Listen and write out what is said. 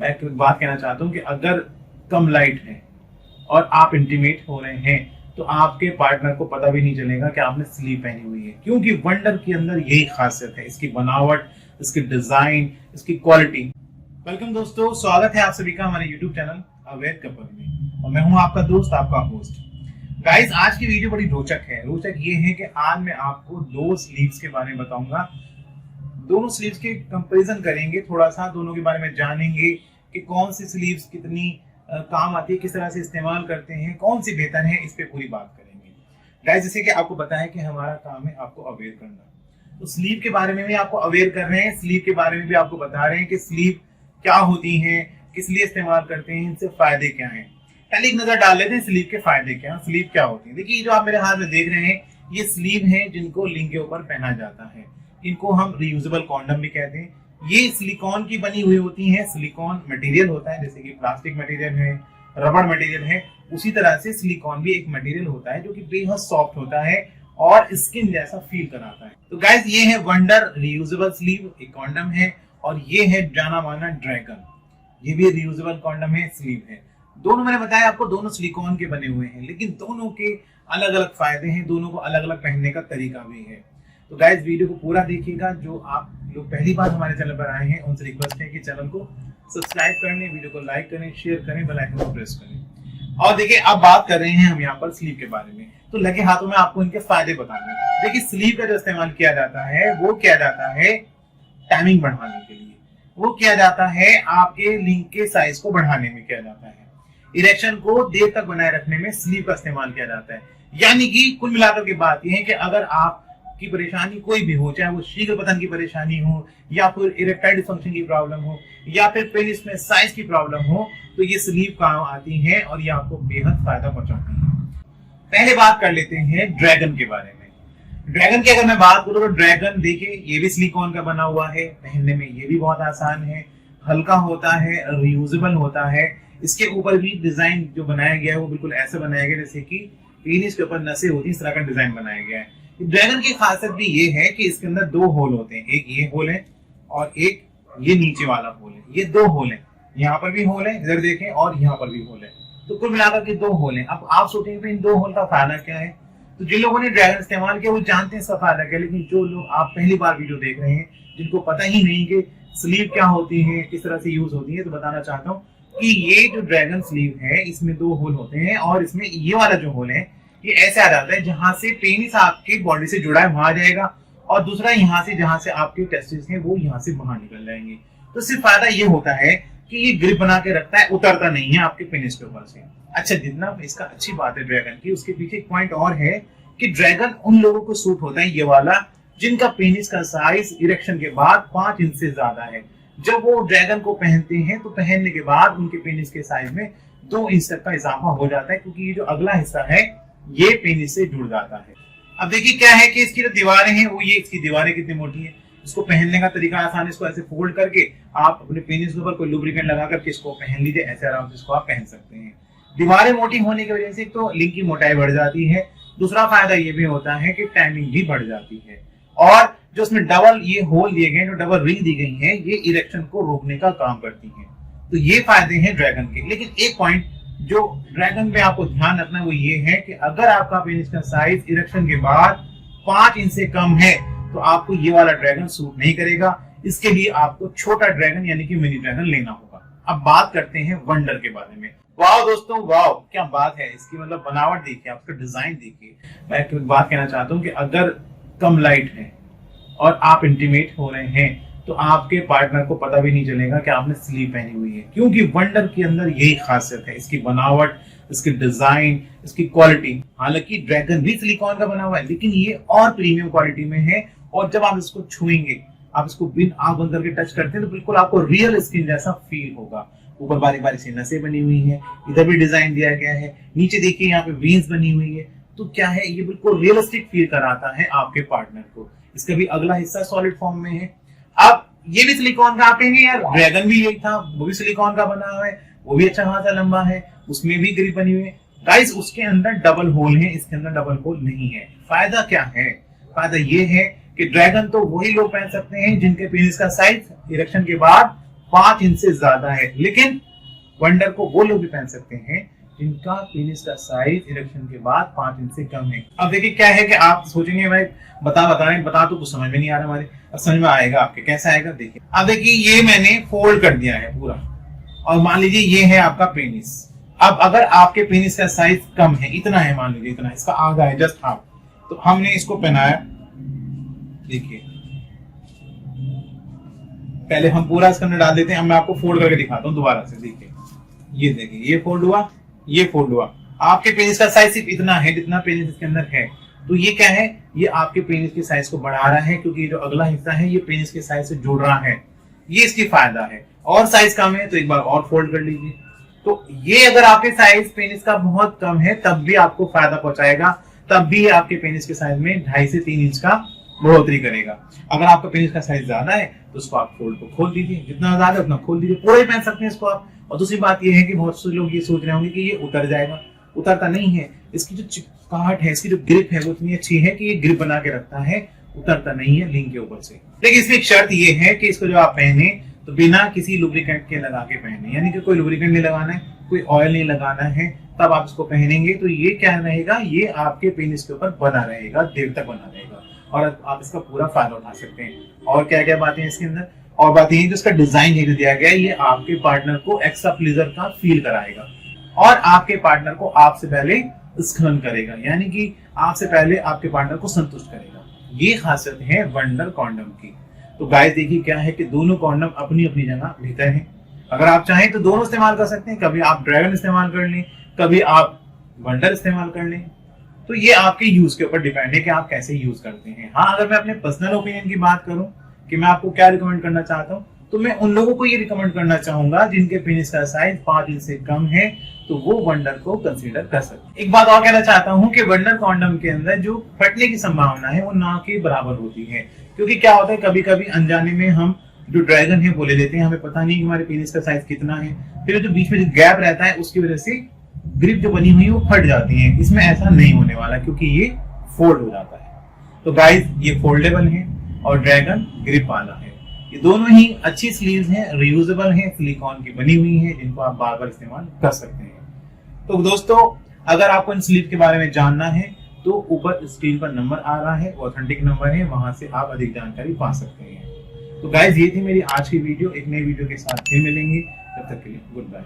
मैं एक बात कहना चाहता हूँ कि अगर कम लाइट है और आप इंटीमेट हो रहे हैं तो आपके पार्टनर को पता भी नहीं चलेगा कि आपने स्लीव पहनी हुई है, क्योंकि वंडर के अंदर यही खासियत है, इसकी बनावट, इसकी डिजाइन, इसकी क्वालिटी। वेलकम दोस्तों, स्वागत है आप सभी का हमारे YouTube चैनल अवैध कपल में, और मैं हूं आपका दोस्त, आपका होस्ट। गाइस, आज की वीडियो बड़ी रोचक है। रोचक ये है कि आज मैं आपको दो स्लीव्स के बारे में बताऊंगा। दोनों स्लीव्स के कंपैरिजन करेंगे, थोड़ा सा दोनों के बारे में जानेंगे कि कौन सी स्लीव्स कितनी काम आती है, किस तरह से इस्तेमाल करते हैं, कौन सी बेहतर है, इस पे पूरी बात करेंगे। गाइस, जैसे कि आपको पता है कि हमारा काम है आपको अवेयर करना, तो स्लीव के बारे में भी आपको अवेयर कर रहे हैं, स्लीव के बारे में भी आपको बता रहे हैं कि स्लीव क्या होती हैं, किस लिए इस्तेमाल करते हैं, इनसे फायदे क्या हैं। पहले एक नजर डाल लेते हैं स्लीव के फायदे क्या हैं, स्लीव क्या होती है। देखिए, जो आप मेरे हाथ में देख रहे हैं ये स्लीव है जिनको लिंग के ऊपर पहना जाता है। इनको हम रियूजेबल कॉन्डम भी कहते हैं। ये सिलिकॉन की बनी हुई होती है, सिलिकॉन मटेरियल होता है, जैसे कि प्लास्टिक मटेरियल है, रबड़ मटेरियल है, उसी तरह से सिलिकॉन भी एक मटेरियल होता है जो कि बेहद सॉफ्ट होता है और स्किन जैसा फील कराता है। तो गाइस, ये है वंडर रियूजेबल स्लीव, एक कॉन्डम है, और ये है जाना माना ड्रैगन, ये भी रियूजेबल कॉन्डम है, स्लीव है। दोनों मैंने बताया आपको, दोनों सिलिकॉन के बने हुए हैं, लेकिन दोनों के अलग अलग फायदे हैं, दोनों को अलग अलग पहनने का तरीका भी है। तो गाइस, वीडियो को पूरा देखिएगा। जो आप लोग पहली बार हमारे चैनल पर आए हैं उनसे रिक्वेस्ट है कि चैनल को सब्सक्राइब करें, वीडियो को लाइक करें, शेयर करें, बेल आइकन को प्रेस करें। और देखिए, अब बात कर रहे हैं हम यहाँ पर स्लीव के बारे में, तो लगे हाथों में आपको इनके फायदे बताऊंगा। देखिए, स्लीव का जो इस्तेमाल किया जाता है वो किया जाता है टाइमिंग बढ़ाने के लिए, वो किया जाता है आपके लिंग के साइज को बढ़ाने में किया जाता है, इरेक्शन को देर तक बनाए रखने में स्लीव का इस्तेमाल किया जाता है। यानी कि कुल मिलाकर के बात यह है कि अगर आप की परेशानी कोई भी हो, चाहे वो शीघ्र पतन की परेशानी हो, या फिर इरेक्टाइल डिसफंक्शन की प्रॉब्लम हो, या फिर पेनिस में साइज की प्रॉब्लम हो, तो ये स्लीव काम आती है और ये आपको बेहद फायदा पहुंचाती है। पहले बात कर लेते हैं ड्रैगन के बारे में। ड्रैगन की अगर मैं बात करूं तो ड्रैगन देखिए, ये भी सिलिकॉन का बना हुआ है, पहनने में ये भी बहुत आसान है, हल्का होता है, रियूजेबल होता है। इसके ऊपर भी डिजाइन जो बनाया गया है वो बिल्कुल ऐसा बनाया गया जैसे कि पेनिस के ऊपर नसें होती है, इस तरह का डिजाइन बनाया गया है। ड्रैगन की खासियत भी ये है कि इसके अंदर दो होल होते हैं, एक ये होल है और एक ये नीचे वाला होल है। ये दो होल है, यहाँ पर भी होल है, इधर देखें, और यहाँ पर भी होल है, तो कुल मिलाकर के दो होल है। अब आप सोचेंगे इन दो होल का फायदा क्या है, तो जिन लोगों ने ड्रैगन इस्तेमाल किया वो जानते हैं इसका फायदा क्या, लेकिन जो लोग आप पहली बार वीडियो देख रहे हैं, जिनको पता ही नहीं कि स्लीव क्या होती है, किस तरह से यूज होती है, तो बताना चाहता हूँ कि ये जो ड्रैगन स्लीव है इसमें दो होल होते हैं, और इसमें ये वाला जो होल है ये ऐसे आ जाता है जहां से पेनिस आपकी बॉडी से जुड़ा है वहां आ जाएगा, और दूसरा यहाँ से जहां से आपके टेस्टिस हैं वो यहाँ से बाहर निकल जाएंगे। तो सिर्फ फायदा ये होता है कि ये ग्रिप बना के रखता है, उतरता नहीं है आपके पेनिस के ऊपर से। अच्छा, जितना इसका अच्छी बात है ड्रैगन की, उसके पीछे एक पॉइंट और है कि ड्रैगन उन लोगों को सूट होता है ये वाला जिनका पेनिस का साइज इरेक्शन के बाद 5 इंच से ज्यादा है। जब वो ड्रैगन को पहनते हैं तो पहनने के बाद उनके पेनिस के साइज में 2 इंच तक का इजाफा हो जाता है, क्योंकि ये जो अगला हिस्सा है ये पेनिस से जुड़ जाता है। अब देखिए क्या है कि इसकी जो दीवारें हैं वो ये, इसकी दीवारें कितनी मोटी है। इसको पहनने का तरीका आसान है, इसको ऐसे फोल्ड करके आप अपने पेनिस के ऊपर कोई लुब्रिकेंट लगा करके इसको पहन लीजिए, ऐसे आराम से इसको आप पहन सकते हैं। दीवारें मोटी होने की वजह से तो लिंग की मोटाई बढ़ जाती है, दूसरा फायदा ये भी होता है कि टाइमिंग भी बढ़ जाती है, और जो उसमें डबल ये होल दिए गए, जो डबल रिंग दी गई है, ये इरेक्शन को रोकने का काम करती है। तो ये फायदे हैं ड्रैगन के। लेकिन एक पॉइंट जो ड्रैगन में आपको ध्यान रखना है वो ये है कि अगर आपका पेनिस का साइज इरेक्शन के बाद 5 इंच से कम है तो आपको ये वाला ड्रैगन सूट नहीं करेगा। इसके लिए आपको छोटा ड्रैगन यानी कि मिनी ड्रैगन लेना होगा। अब बात करते हैं वंडर के बारे में। वाह दोस्तों, वाह क्या बात है इसकी, मतलब बनावट देखिए, आपका डिजाइन देखिए। मैं एक बात कहना चाहता हूँ कि अगर कम लाइट है और आप इंटीमेट हो रहे हैं तो आपके पार्टनर को पता भी नहीं चलेगा कि आपने स्लीव पहनी हुई है, क्योंकि वंडर के अंदर यही खासियत है, इसकी बनावट, इसकी डिजाइन, इसकी क्वालिटी। हालांकि ड्रैगन भी सिलिकॉन का बना हुआ है, लेकिन ये और प्रीमियम क्वालिटी में है, और जब आप इसको छुएंगे, आप इसको बिन आंख बंद करके टच करते हैं तो बिल्कुल आपको रियल स्किन जैसा फील होगा। ऊपर बारीक बारीक सी नसें बनी हुई है, इधर भी डिजाइन दिया गया है, नीचे देखिए यहाँ पे वेन्स बनी हुई है, तो क्या है, ये बिल्कुल रियलिस्टिक फील कराता है आपके पार्टनर को। इसका भी अगला हिस्सा सॉलिड फॉर्म में है। अब ये भी सिलिकॉन का, आप कहेंगे यार ड्रैगन भी यही था, वो भी सिलिकॉन का बना हुआ है, वो भी अच्छा खासा लंबा है, उसमें भी ग्रिप बनी हुई है। गाइस, उसके अंदर डबल होल है, इसके अंदर डबल होल नहीं है। फायदा क्या है? फायदा ये है कि ड्रैगन तो वही लोग पहन सकते हैं जिनके पेनिस का साइज इरेक्शन के बाद 5 इंच से ज्यादा है। लेकिन वंडर को वो लोग भी पहन सकते हैं जिनका पेनिस का साइज इरेक्शन के बाद 5 इंच से कम है। अब देखिए क्या है कि आप सोचेंगे भाई बता तो कुछ समझ में नहीं आ रहा हमारे। अब समझ में आएगा आपके, कैसा आएगा देखिए। अब देखिए ये मैंने फोल्ड कर दिया है पूरा, और मान लीजिए ये है आपका पेनिस। अब अगर आपके पेनिस का साइज कम है, इतना है, मान लीजिए इतना, इसका आधा है, जस्ट हाफ, तो हमने इसको पहनाया। देखिए पहले हम पूरा इसके अंदर डाल देते हैं। अब मैं आपको फोल्ड करके दिखाता हूँ दोबारा से। देखिए ये देखिए, ये फोल्ड हुआ, ये फोल्ड हुआ। आपके पेनिस का साइज सिर्फ इतना है जितना पेनिस इसके अंदर है। तो ये क्या है, ये आपके पेनिस के साइज को बढ़ा रहा है, क्योंकि जो अगला हिस्सा है ये पेनिस के साइज से जुड़ रहा है। ये इसकी फायदा है। और साइज कम है तो एक बार और फोल्ड कर लीजिए। तो ये अगर आपके साइज पेनिस का बहुत कम है तब भी आपको फायदा पहुंचाएगा, तब भी आपके पेनिस के साइज में 2.5 से 3 इंच का बढ़ोतरी करेगा। अगर आपका पेनिस का साइज ज्यादा है तो उसको आप फोल्ड को खोल दीजिए, जितना ज्यादा है उतना खोल दीजिए, पूरा ही पहन सकते हैं इसको आप। और दूसरी बात ये है कि बहुत से लोग ये सोच रहे होंगे कि ये उतर जाएगा, उतरता नहीं है। इसकी जो चिपकाहट है, इसकी जो ग्रिप है वो इतनी अच्छी है कि ये ग्रिप बना के रखता है, उतरता नहीं है लिंग के ऊपर से। लेकिन इसमें एक शर्त ये है कि इसको जो आप पहने तो बिना किसी लुब्रिकेंट के लगा के पहने, यानी कि कोई लुब्रिकेंट नहीं लगाना है, कोई ऑयल नहीं लगाना है, तब आप इसको पहनेंगे तो ये क्या रहेगा, ये आपके पेनिस के ऊपर बना रहेगा, देर तक बना रहेगा, और आप इसका पूरा फायदा उठा सकते हैं। और क्या क्या बातें हैं इसके अंदर, और बात ये जो इसका डिजाइन जो दिया गया है, ये आपके पार्टनर को एक्स्ट्रा प्लीजर का फील कराएगा, और आपके पार्टनर को आपसे पहले स्खलन करेगा, यानी कि आपसे पहले आपके पार्टनर को संतुष्ट करेगा। ये खासियत है वंडर कॉन्डम की। तो गाइस देखिए क्या है कि दोनों कॉन्डम अपनी अपनी जगह बेहतर हैं। अगर आप चाहें तो दोनों इस्तेमाल कर सकते हैं, कभी आप ड्रैगन इस्तेमाल कर लें, कभी आप वंडर इस्तेमाल कर लें। तो ये आपके यूज के ऊपर डिपेंड है कि आप कैसे यूज करते हैं। हाँ, अगर मैं अपने पर्सनल ओपिनियन की बात करूं कि मैं आपको क्या रिकमेंड करना चाहता हूं, तो मैं उन लोगों को ये रिकमेंड करना चाहूंगा जिनके पेनिस का साइज 5 इंच से कम है, तो वो वंडर को कंसीडर कर सकते हैं। एक बात और कहना चाहता हूं कि वंडर कॉन्डम के अंदर जो फटने की संभावना है वो ना के बराबर होती है, क्योंकि क्या होता है कभी कभी अनजाने में हम जो ड्रैगन है वो ले लेते हैं, हमें पता नहीं कि हमारे पेनिस का साइज कितना है, फिर जो बीच में जो गैप रहता है उसकी वजह से ग्रिप जो बनी हुई है वो फट जाती है। इसमें ऐसा नहीं होने वाला क्योंकि ये फोल्ड हो जाता है। तो गाइस ये फोल्डेबल है और ड्रैगन ग्रिप वाला है। ये दोनों ही अच्छी स्लीव्स हैं, रियूजेबल हैं, सिलिकॉन की बनी हुई हैं, जिनको आप बार बार इस्तेमाल कर सकते हैं। तो दोस्तों अगर आपको इन स्लीव के बारे में जानना है तो ऊपर स्क्रीन पर नंबर आ रहा है, ऑथेंटिक नंबर है, वहां से आप अधिक जानकारी पा सकते हैं। तो गाइस ये थी मेरी आज की वीडियो। एक नई वीडियो के साथ फिर मिलेंगे, तब तक के लिए गुड बाय।